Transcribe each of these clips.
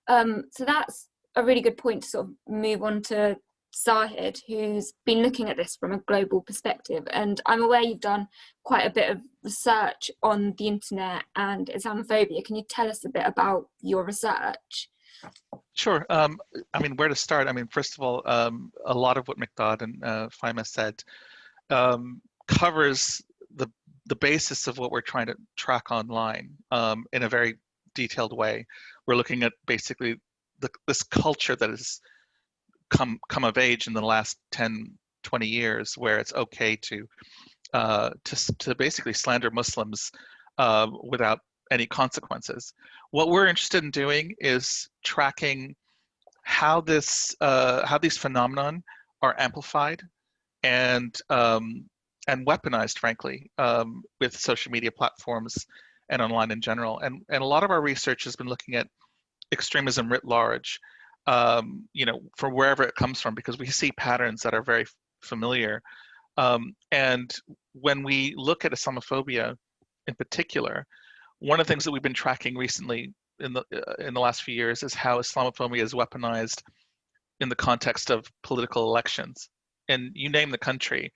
So that's a really good point to sort of move on to Zahed, who's been looking at this from a global perspective. And I'm aware you've done quite a bit of research on the internet and Islamophobia. Can you tell us a bit about your research? Sure. I mean, where to start? I mean, first of all, a lot of what Miqdaad and Faima said covers the basis of what we're trying to track online in a very detailed way. We're looking at basically this culture that has come of age in the last 10, 20 years, where it's okay to basically slander Muslims without any consequences. What we're interested in doing is tracking how these phenomenon are amplified and weaponized, frankly, with social media platforms and online in general. And a lot of our research has been looking at extremism writ large, from wherever it comes from, because we see patterns that are very familiar. And when we look at Islamophobia in particular, one of the things that we've been tracking recently in the last few years is how Islamophobia is weaponized in the context of political elections. And you name the country.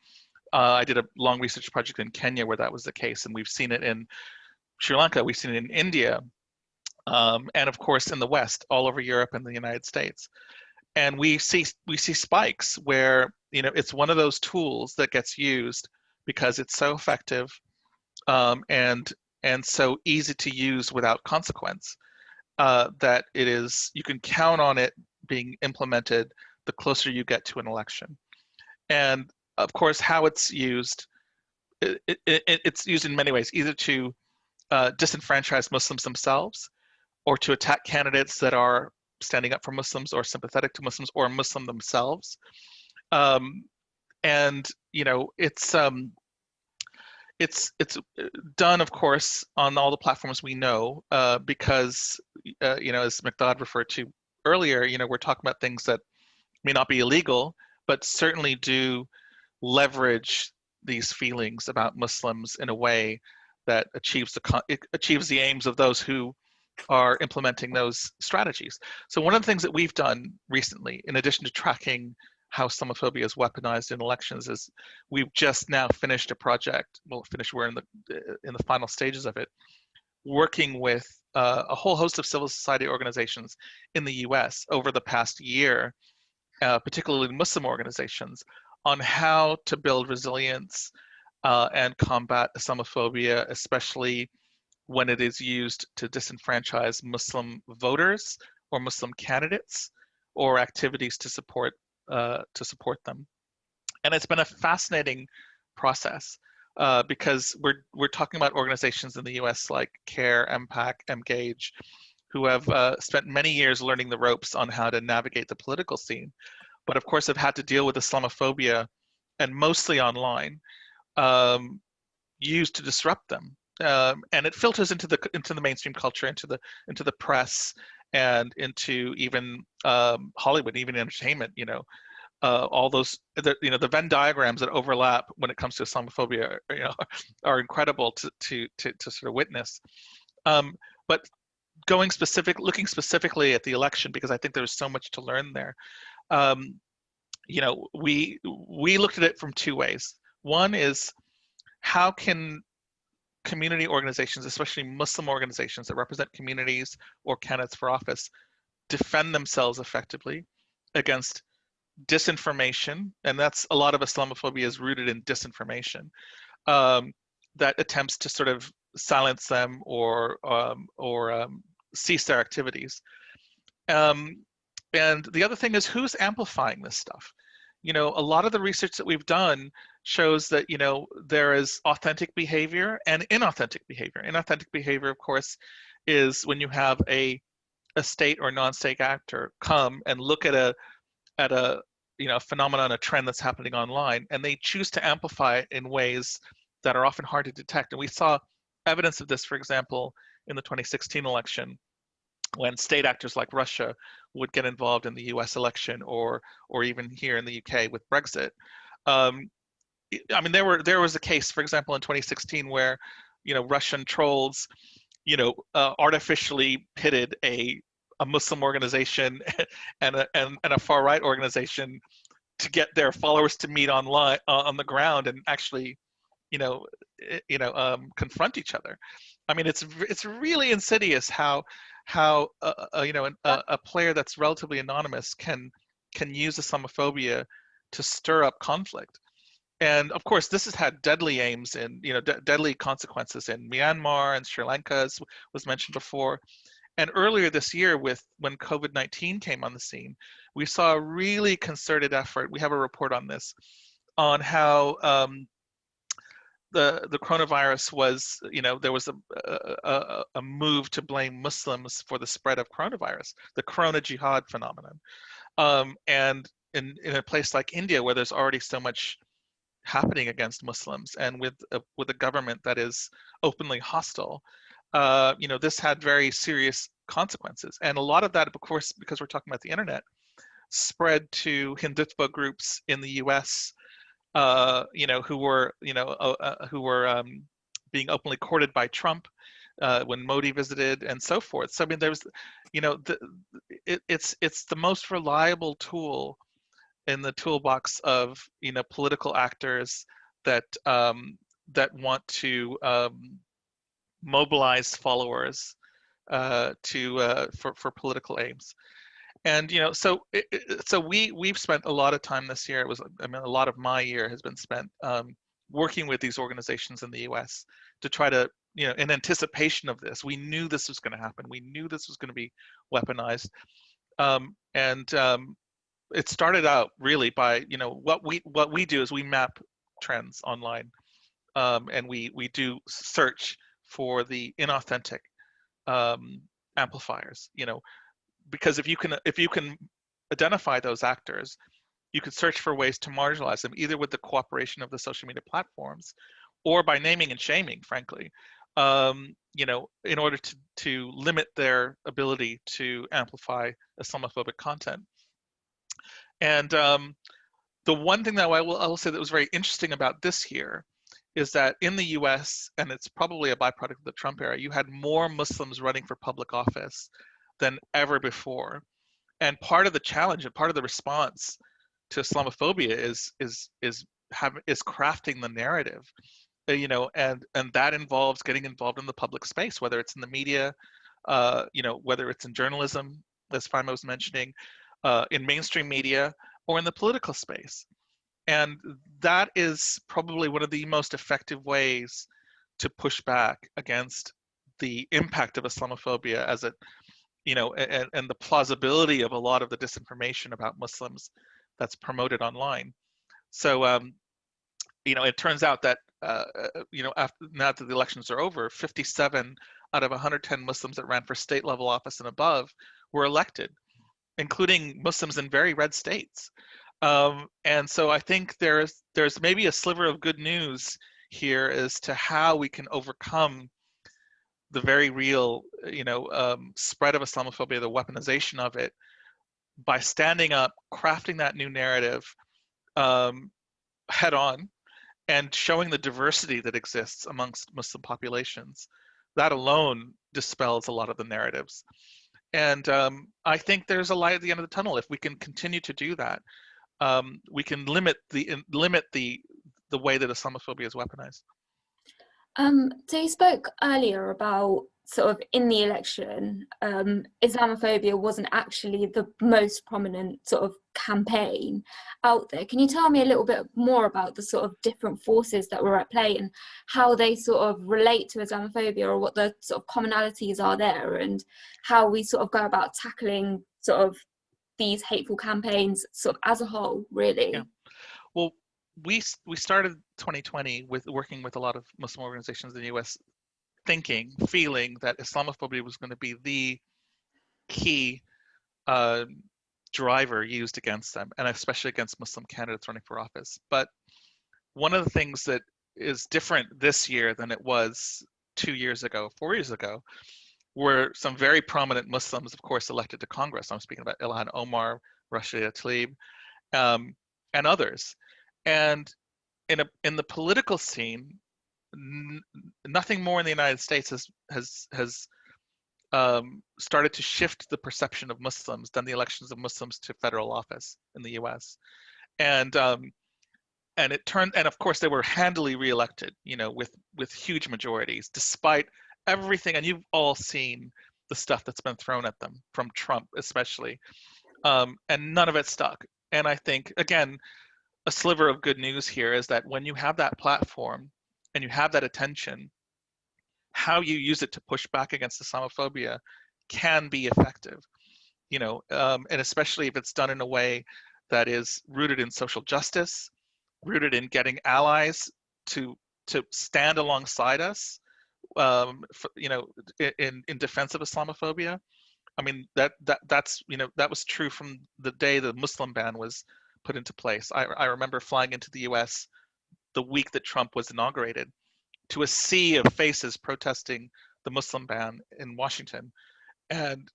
I did a long research project in Kenya where that was the case, and we've seen it in Sri Lanka, we've seen it in India, and of course in the West, all over Europe and the United States. And we see spikes where it's one of those tools that gets used because it's so effective and so easy to use without consequence that you can count on it being implemented the closer you get to an election. And of course, how it's used, it's used in many ways, either to disenfranchise Muslims themselves, or to attack candidates that are standing up for Muslims or sympathetic to Muslims or Muslim themselves. And it's done, of course, on all the platforms we know, because as Miqdaad referred to earlier, we're talking about things that may not be illegal, but certainly do leverage these feelings about Muslims in a way that achieves the aims of those who are implementing those strategies. So one of the things that we've done recently, in addition to tracking how Islamophobia is weaponized in elections, is we've just now finished a project. We're in the final stages of it, working with a whole host of civil society organizations in the U.S. over the past year, particularly Muslim organizations, on how to build resilience and combat Islamophobia, especially when it is used to disenfranchise Muslim voters or Muslim candidates or activities to support them. And it's been a fascinating process because we're talking about organizations in the U.S. like CARE, MPAC, Engage, who have spent many years learning the ropes on how to navigate the political scene, but of course have had to deal with Islamophobia, and mostly online, used to disrupt them. And it filters into the mainstream culture, into the press, and into even Hollywood, even entertainment. All those the Venn diagrams that overlap when it comes to Islamophobia, are incredible to sort of witness. But looking specifically at the election, because I think there's so much to learn there. We looked at it from two ways. One is, how can community organizations, especially Muslim organizations that represent communities or candidates for office, defend themselves effectively against disinformation? And that's a lot of Islamophobia is rooted in disinformation that attempts to sort of silence them or cease their activities. And the other thing is, who's amplifying this stuff? A lot of the research that we've done shows that, there is authentic behavior and inauthentic behavior. Inauthentic behavior, of course, is when you have a state or non-state actor come and look at a phenomenon, a trend that's happening online, and they choose to amplify it in ways that are often hard to detect. And we saw evidence of this, for example, in the 2016 election, when state actors like Russia would get involved in the US election, or even here in the UK with Brexit. There was a case, for example, in 2016 where, Russian trolls, artificially pitted a a Muslim organization and a far right organization to get their followers to meet online on the ground and actually, confront each other. I mean, it's really insidious how a player that's relatively anonymous can use Islamophobia to stir up conflict. And of course, this has had deadly aims and deadly consequences in Myanmar and Sri Lanka, as was mentioned before. And earlier this year, when COVID-19 came on the scene, we saw a really concerted effort. We have a report on this, on how the coronavirus was, there was a move to blame Muslims for the spread of coronavirus, the corona jihad phenomenon. And in a place like India, where there's already so much happening against Muslims, and with a government that is openly hostile, this had very serious consequences. And a lot of that, of course, because we're talking about the internet, spread to Hindutva groups in the U.S., who were being openly courted by Trump when Modi visited, and so forth. So I mean, there's, it's the most reliable tool in the toolbox of political actors that want to mobilize followers for political aims. And so we've spent a lot of time this year. A lot of my year has been spent working with these organizations in the U.S. to try to, in anticipation of this. We knew this was going to happen. We knew this was going to be weaponized, and it started out really by what we do is we map trends online, and we do search for the inauthentic amplifiers. Because if you can identify those actors, you could search for ways to marginalize them, either with the cooperation of the social media platforms, or by naming and shaming, frankly, in order to limit their ability to amplify Islamophobic content. And the one thing that I will say that was very interesting about this year is that in the US, and it's probably a byproduct of the Trump era, you had more Muslims running for public office than ever before. And part of the challenge and part of the response to Islamophobia is crafting the narrative, and that involves getting involved in the public space, whether it's in the media, whether it's in journalism, as Faima was mentioning, in mainstream media, or in the political space. And that is probably one of the most effective ways to push back against the impact of Islamophobia as it, and the plausibility of a lot of the disinformation about Muslims that's promoted online. So, it turns out that, now that the elections are over, 57 out of 110 Muslims that ran for state level office and above were elected, including Muslims in very red states. And so I think there's maybe a sliver of good news here as to how we can overcome the very real, spread of Islamophobia, the weaponization of it, by standing up, crafting that new narrative head on, and showing the diversity that exists amongst Muslim populations. That alone dispels a lot of the narratives. And I think there's a light at the end of the tunnel. If we can continue to do that, we can limit the way that Islamophobia is weaponized. So you spoke earlier about sort of in the election, Islamophobia wasn't actually the most prominent sort of campaign out there. Can you tell me a little bit more about the sort of different forces that were at play and how they sort of relate to Islamophobia, or what the sort of commonalities are there, and how we sort of go about tackling sort of these hateful campaigns sort of as a whole, really? Yeah. Well, we started 2020 with working with a lot of Muslim organizations in the US, feeling that Islamophobia was going to be the key driver used against them, and especially against Muslim candidates running for office. But one of the things that is different this year than it was 2 years ago, 4 years ago, were some very prominent Muslims, of course, elected to Congress. I'm speaking about Ilhan Omar, Rashida Tlaib, and others. And in the political scene, nothing more in the United States has started to shift the perception of Muslims than the elections of Muslims to federal office in the U.S. And it turned, and of course they were handily reelected, with huge majorities, despite everything. And you've all seen the stuff that's been thrown at them from Trump, especially, and none of it stuck. And I think, again, a sliver of good news here is that when you have that platform and you have that attention, how you use it to push back against Islamophobia can be effective, and especially if it's done in a way that is rooted in social justice, rooted in getting allies to stand alongside us, in defense of Islamophobia. I mean, that's that was true from the day the Muslim ban was put into place. I remember flying into the U.S. the week that Trump was inaugurated to a sea of faces protesting the Muslim ban in Washington, and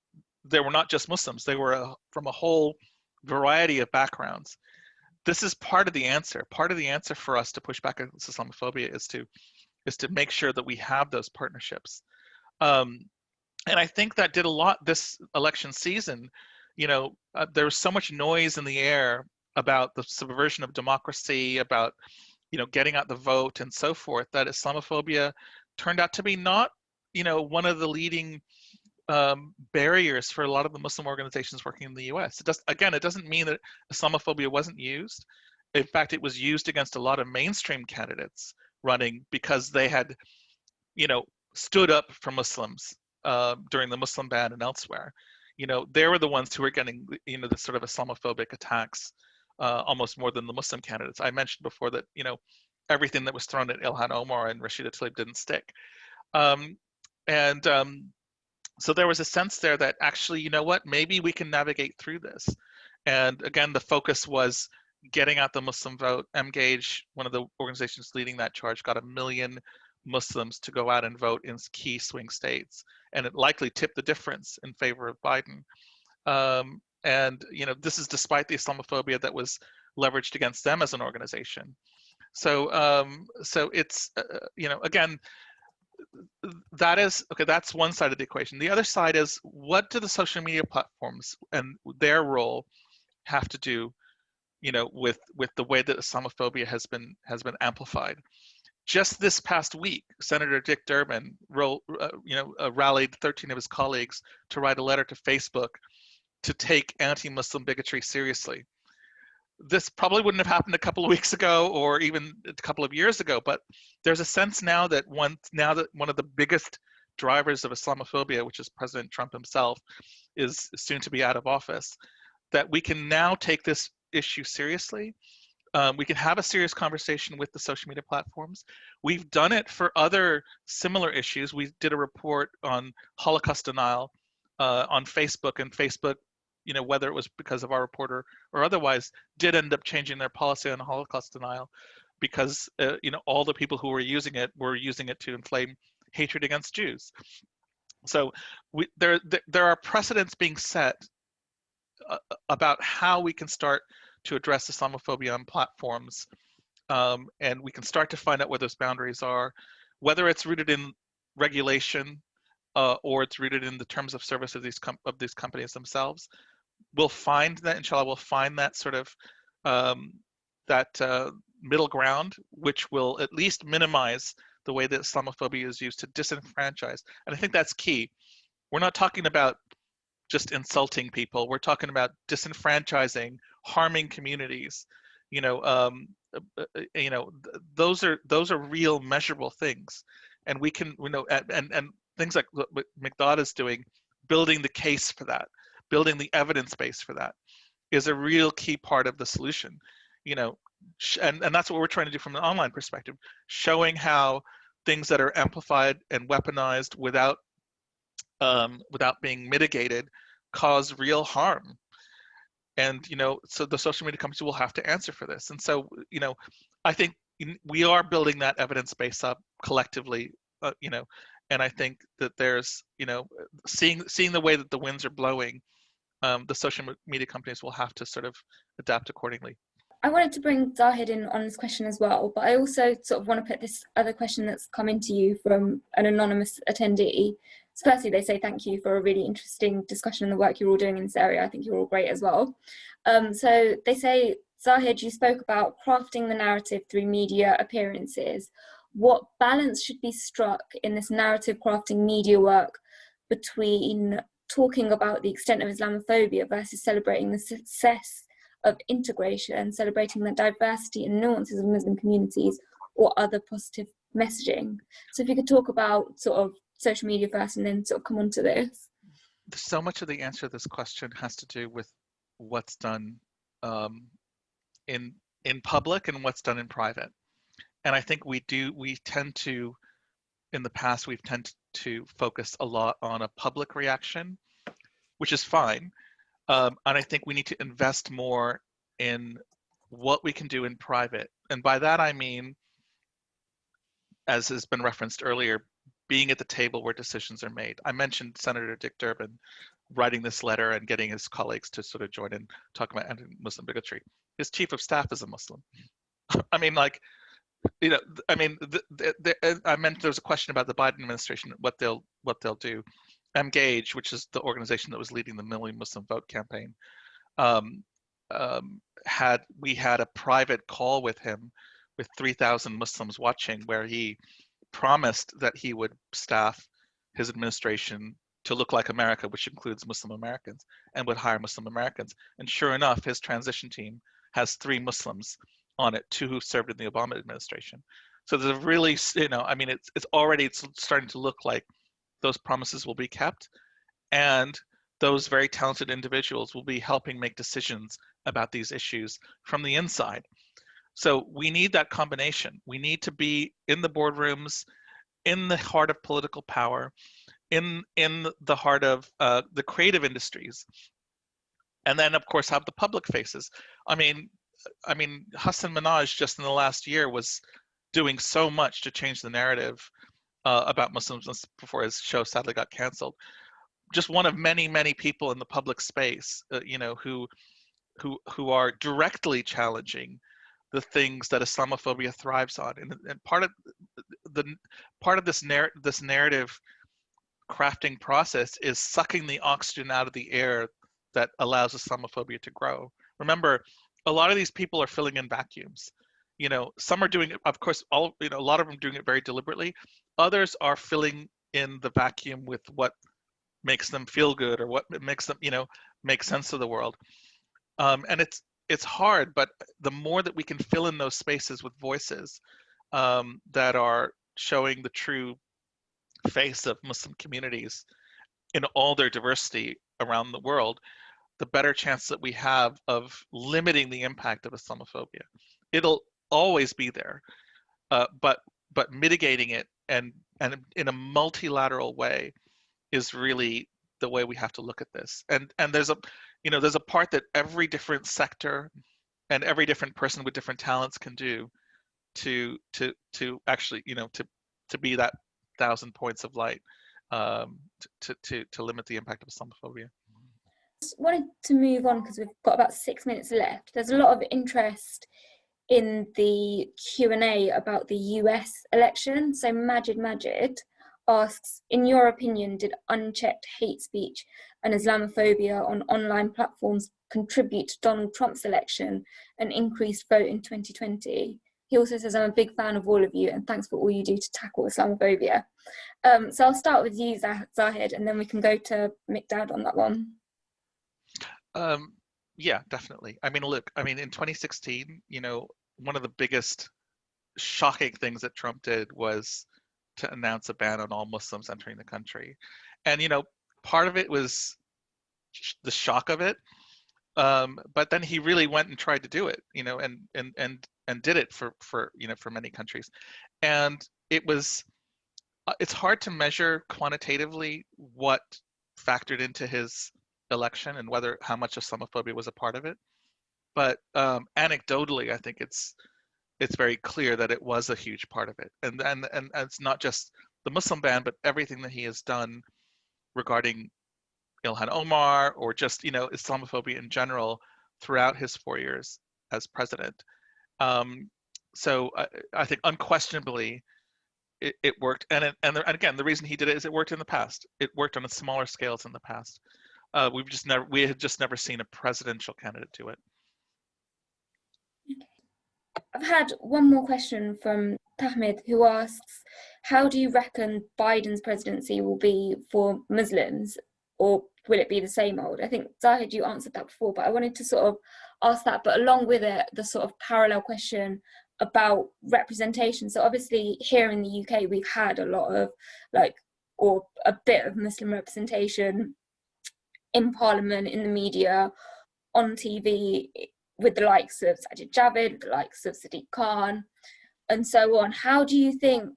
they were not just Muslims; they were from a whole variety of backgrounds. This is part of the answer. Part of the answer for us to push back against Islamophobia is to make sure that we have those partnerships. And I think that did a lot this election season. There was so much noise in the air about the subversion of democracy, about getting out the vote and so forth, that Islamophobia turned out to be not one of the leading barriers for a lot of the Muslim organizations working in the U.S. It doesn't mean that Islamophobia wasn't used. In fact, it was used against a lot of mainstream candidates running because they had, stood up for Muslims during the Muslim ban and elsewhere. They were the ones who were getting, the sort of Islamophobic attacks almost more than the Muslim candidates. I mentioned before that, everything that was thrown at Ilhan Omar and Rashida Tlaib didn't stick. So there was a sense there that actually, maybe we can navigate through this. And again, the focus was getting out the Muslim vote. Mgage, one of the organizations leading that charge, got 1 million Muslims to go out and vote in key swing states. And it likely tipped the difference in favor of Biden. And this is despite the Islamophobia that was leveraged against them as an organization. So it's, again, that's one side of the equation. The other side is, what do the social media platforms and their role have to do, with the way that Islamophobia has been amplified? Just this past week, Senator Dick Durbin rallied 13 of his colleagues to write a letter to Facebook to take anti-Muslim bigotry seriously. This probably wouldn't have happened a couple of weeks ago or even a couple of years ago, but there's a sense now that one of the biggest drivers of Islamophobia, which is President Trump himself, is soon to be out of office, that we can now take this issue seriously. We can have a serious conversation with the social media platforms. We've done it for other similar issues. We did a report on Holocaust denial on Facebook, and Facebook, whether it was because of our reporter or otherwise, did end up changing their policy on Holocaust denial because, all the people who were using it to inflame hatred against Jews. So there are precedents being set about how we can start to address Islamophobia on platforms, and we can start to find out where those boundaries are, whether it's rooted in regulation or it's rooted in the terms of service of these companies themselves. We'll find that, inshallah, we'll find that sort of middle ground, which will at least minimize the way that Islamophobia is used to disenfranchise. And I think that's key. We're not talking about just insulting people. We're talking about disenfranchising, harming communities. Those are real measurable things, and we can, and things like what Miqdaad is doing, building the case for that, building the evidence base for that, is a real key part of the solution. And that's what we're trying to do from an online perspective, showing how things that are amplified and weaponized without being mitigated cause real harm. And so the social media companies will have to answer for this. And so I think we are building that evidence base up collectively, and I think that there's seeing the way that the winds are blowing, the social media companies will have to sort of adapt accordingly. I wanted to bring Zahed in on this question as well, but I also sort of want to put this other question that's come into you from an anonymous attendee. So firstly, they say thank you for a really interesting discussion and the work you're all doing in this area. I think you're all great as well. So they say, Zahed, you spoke about crafting the narrative through media appearances. What balance should be struck in this narrative crafting media work between talking about the extent of Islamophobia versus celebrating the success of integration, celebrating the diversity and nuances of Muslim communities, or other positive messaging? So if you could talk about sort of social media first and then sort of come on to this. So much of the answer to this question has to do with what's done in public and what's done in private. And I think we tend to, in the past, we've tended to focus a lot on a public reaction, which is fine. And I think we need to invest more in what we can do in private. And by that, I mean, as has been referenced earlier, being at the table where decisions are made. I mentioned Senator Dick Durbin writing this letter and getting his colleagues to sort of join in, talk about anti-Muslim bigotry. His chief of staff is a Muslim. I mean, like, you know, I mean, I meant there was a question about the Biden administration, what they'll do. Engage, which is the organization that was leading the Million Muslim Vote campaign, we had a private call with him with 3,000 Muslims watching, where he promised that he would staff his administration to look like America, which includes Muslim Americans, and would hire Muslim Americans. And sure enough, his transition team has 3 Muslims on it, 2 who served in the Obama administration. So there's a really, you know, I mean, it's starting to look like those promises will be kept, and those very talented individuals will be helping make decisions about these issues from the inside. So we need that combination. We need to be in the boardrooms, in the heart of political power, in the heart of the creative industries, and then of course have the public faces. I mean, Hassan Minhaj just in the last year was doing so much to change the narrative about Muslims before his show sadly got canceled. Just one of many, many people in the public space, you know, who are directly challenging the things that Islamophobia thrives on. And part of this narrative crafting process is sucking the oxygen out of the air that allows Islamophobia to grow. Remember, a lot of these people are filling in vacuums. You know, some are doing it, of course, a lot of them doing it very deliberately. Others are filling in the vacuum with what makes them feel good or what makes them, you know, make sense of the world. And it's hard, but the more that we can fill in those spaces with voices that are showing the true face of Muslim communities in all their diversity around the world, the better chance that we have of limiting the impact of Islamophobia. It'll always be there, but mitigating it and in a multilateral way is really the way we have to look at this. And there's a part that every different sector and every different person with different talents can do to actually, you know, to be that 1,000 points of light to limit the impact of Islamophobia. Just wanted to move on because we've got about 6 minutes left. There's a lot of interest in the Q&A about the US election. So Majid asks, in your opinion, did unchecked hate speech and Islamophobia on online platforms contribute to Donald Trump's election and increased vote in 2020? He also says, I'm a big fan of all of you and thanks for all you do to tackle Islamophobia. So I'll start with you, Zahed, and then we can go to Miqdaad on that one. Yeah, definitely. I mean, look, I mean, in 2016, you know, one of the biggest shocking things that Trump did was to announce a ban on all Muslims entering the country. And, you know, part of it was the shock of it. But then he really went and tried to do it, you know, and did it for you know, for many countries. And it's hard to measure quantitatively what factored into his election and how much Islamophobia was a part of it. But anecdotally, I think it's very clear that it was a huge part of it. And it's not just the Muslim ban, but everything that he has done regarding Ilhan Omar or just, you know, Islamophobia in general throughout his 4 years as president. So I think unquestionably it worked, and again, the reason he did it is it worked in the past. It worked on a smaller scales in the past. We had just never seen a presidential candidate do it. I've had one more question from Tahmid, who asks, how do you reckon Biden's presidency will be for Muslims, or will it be the same old? I think, Zahed, you answered that before, but I wanted to sort of ask that, but along with it, the sort of parallel question about representation. So obviously here in the UK, we've had a lot of or a bit of Muslim representation in Parliament, in the media, on TV, with the likes of Sajid Javid, the likes of Sadiq Khan, and so on. How do you think,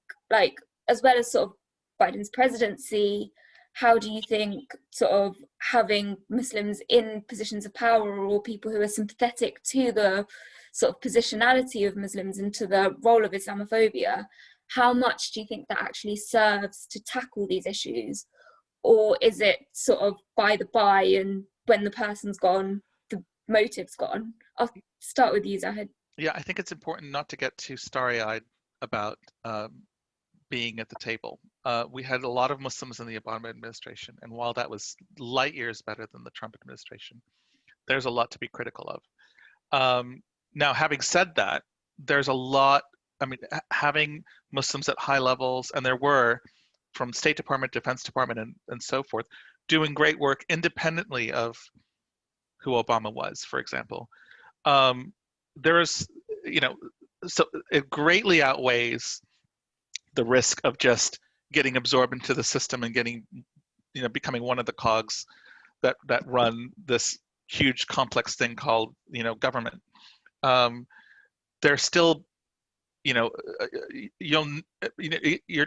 as well as sort of Biden's presidency, how do you think sort of having Muslims in positions of power, or people who are sympathetic to the sort of positionality of Muslims and to the role of Islamophobia, how much do you think that actually serves to tackle these issues? Or is it sort of by the by, and when the person's gone, the motive's gone? I'll start with you, Zahed. Yeah, I think it's important not to get too starry-eyed about being at the table. We had a lot of Muslims in the Obama administration, and while that was light years better than the Trump administration, there's a lot to be critical of. Now, having said that, there's a lot, having Muslims at high levels, and there were, from State Department, Defense Department, and so forth, doing great work independently of who Obama was, for example. There is, so it greatly outweighs the risk of just getting absorbed into the system and getting, becoming one of the cogs that run this huge complex thing called, government. There's still, your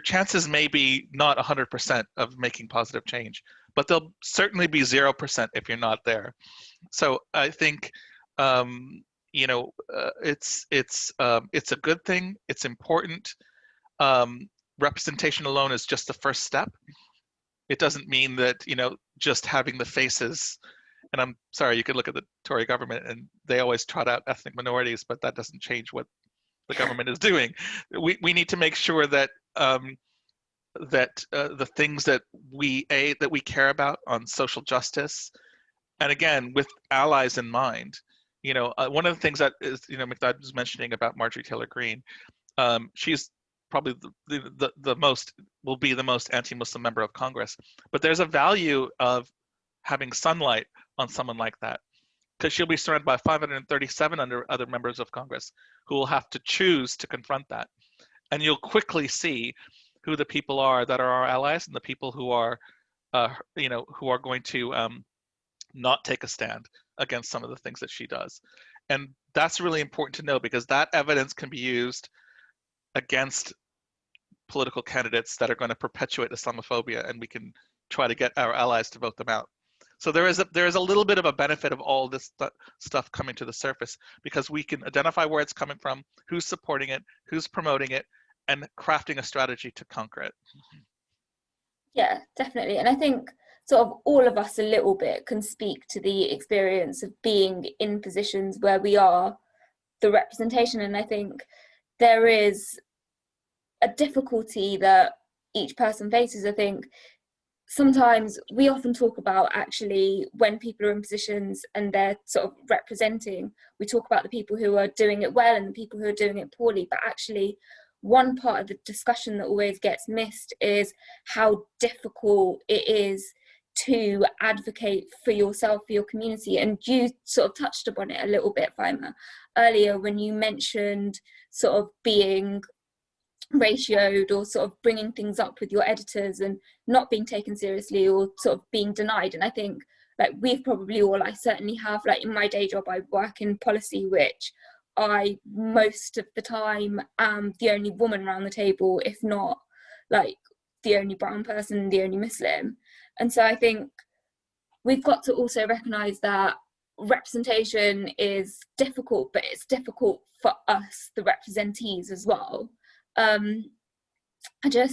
chances may be not 100% of making positive change, but they'll certainly be 0% if you're not there. So I think, it's a good thing. It's important. Representation alone is just the first step. It doesn't mean that, just having the faces, and I'm sorry, you could look at the Tory government and they always trot out ethnic minorities, but that doesn't change what the government is doing. We need to make sure that the things that we care about on social justice, and again, with allies in mind, one of the things that is, Miqdaad was mentioning about Marjorie Taylor Greene, she's probably will be the most anti-Muslim member of Congress, but there's a value of having sunlight on someone like that, because she'll be surrounded by 537 other members of Congress who will have to choose to confront that. And you'll quickly see who the people are that are our allies and the people who are, who are going to not take a stand against some of the things that she does. And that's really important to know, because that evidence can be used against political candidates that are going to perpetuate Islamophobia, and we can try to get our allies to vote them out. So there is a little bit of a benefit of all this stuff coming to the surface, because we can identify where it's coming from, who's supporting it, who's promoting it, and crafting a strategy to conquer it. Yeah, definitely. And I think sort of all of us a little bit can speak to the experience of being in positions where we are the representation. And I think there is a difficulty that each person faces. I think sometimes we often talk about, actually, when people are in positions and they're sort of representing, we talk about the people who are doing it well and the people who are doing it poorly, but actually one part of the discussion that always gets missed is how difficult it is to advocate for yourself, for your community. And you sort of touched upon it a little bit, Faima, earlier when you mentioned sort of being ratioed, or sort of bringing things up with your editors and not being taken seriously, or sort of being denied. And I think we've probably all, I certainly have, in my day job, I work in policy, which I most of the time am the only woman around the table, if not the only brown person, the only Muslim. And so I think we've got to also recognise that representation is difficult, but it's difficult for us, the representees, as well. I've been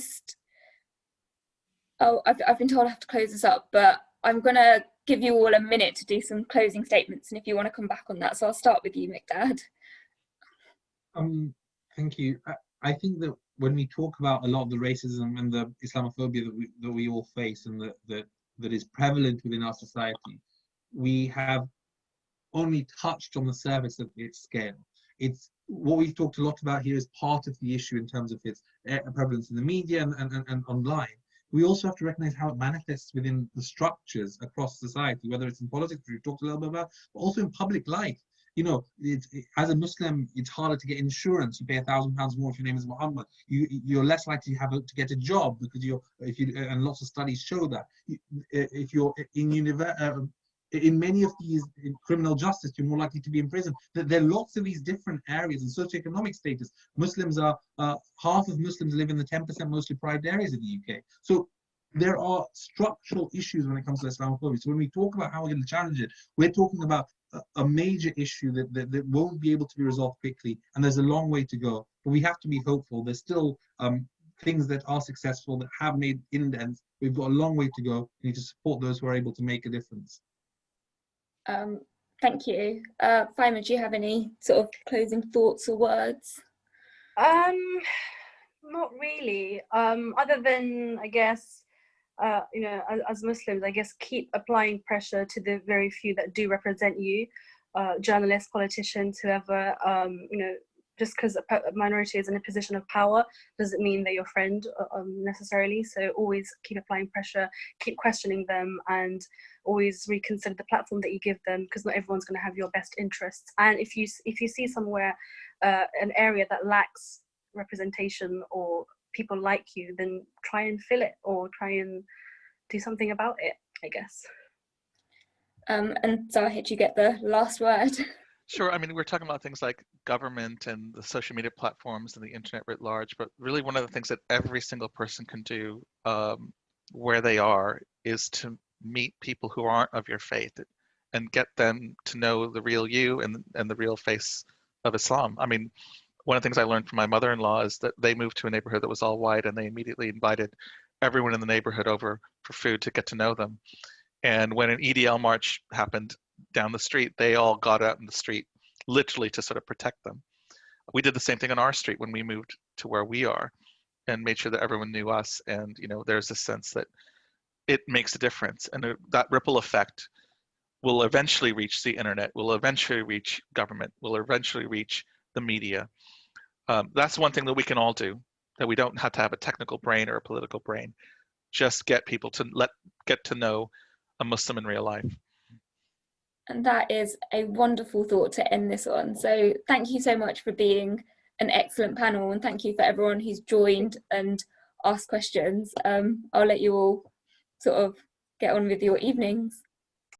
told I have to close this up, but I'm gonna give you all a minute to do some closing statements, and if you want to come back on that. So I'll start with you, Miqdaad. Thank you. I think that when we talk about a lot of the racism and the Islamophobia that we all face and that is prevalent within our society, we have only touched on the surface of its scale. It's what we've talked a lot about here is part of the issue in terms of its prevalence in the media and online. We also have to recognize how it manifests within the structures across society, whether it's in politics, which we've talked a little bit about, but also in public life. You know, as a Muslim, it's harder to get insurance. You pay £1,000 more if your name is Muhammad. You're less likely to get a job because and lots of studies show that. If you're in many of these in criminal justice, you're more likely to be in prison. There are lots of these different areas in socioeconomic status. Muslims are half of Muslims live in the 10% most deprived areas of the UK. So there are structural issues when it comes to Islamophobia. So when we talk about how we're going to challenge it, we're talking about a major issue that won't be able to be resolved quickly, and there's a long way to go. But we have to be hopeful. There's still things that are successful, that have made indents. We've got a long way to go. We need to support those who are able to make a difference. Thank you. Faima, do you have any sort of closing thoughts or words? Not really. Other than, I guess, you know, as Muslims, I guess keep applying pressure to the very few that do represent you, journalists, politicians, whoever. You know, just because a minority is in a position of power doesn't mean they're your friend necessarily. So always keep applying pressure, keep questioning them, and always reconsider the platform that you give them, because not everyone's going to have your best interests. And if you see somewhere an area that lacks representation or people like you, then try and fill it or try and do something about it, I guess. And Zahed, you get the last word. Sure. I mean, we're talking about things like government and the social media platforms and the internet writ large, but really one of the things that every single person can do where they are is to meet people who aren't of your faith and get them to know the real you and the real face of Islam. I mean, one of the things I learned from my mother-in-law is that they moved to a neighborhood that was all white, and they immediately invited everyone in the neighborhood over for food to get to know them. And when an EDL march happened down the street, they all got out in the street literally to sort of protect them. We did the same thing on our street when we moved to where we are, and made sure that everyone knew us. And you know, there's a sense that it makes a difference, and that ripple effect will eventually reach the internet, will eventually reach government, will eventually reach the media. That's one thing that we can all do, that we don't have to have a technical brain or a political brain. Just get people to get to know a Muslim in real life. And that is a wonderful thought to end this on. So thank you so much for being an excellent panel, and thank you for everyone who's joined and asked questions. I'll let you all sort of get on with your evenings.